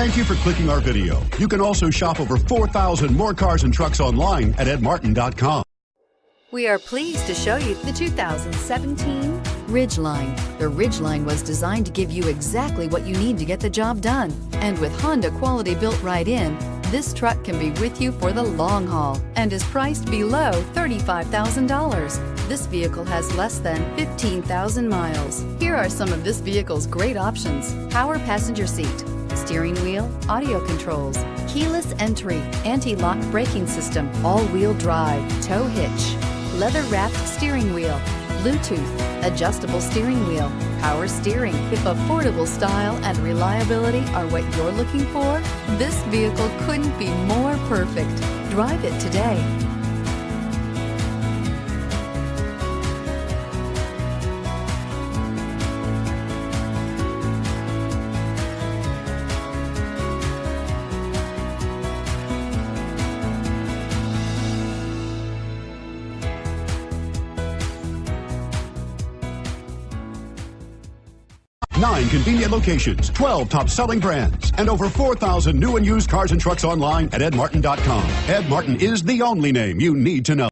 Thank you for clicking our video. You can also shop over 4,000 more cars and trucks online at edmartin.com. We are pleased to show you the 2017 Ridgeline. The Ridgeline was designed to give you exactly what you need to get the job done. And with Honda quality built right in, this truck can be with you for the long haul and is priced below $35,000. This vehicle has less than 15,000 miles. Here are some of this vehicle's great options: power passenger seat, steering wheel audio controls, keyless entry, anti-lock braking system, all-wheel drive, tow hitch, leather-wrapped steering wheel, Bluetooth, adjustable steering wheel, power steering. If affordable style and reliability are what you're looking for, this vehicle couldn't be more perfect. Drive it today. Nine convenient locations, 12 top-selling brands, and over 4,000 new and used cars and trucks online at edmartin.com. Ed Martin is the only name you need to know.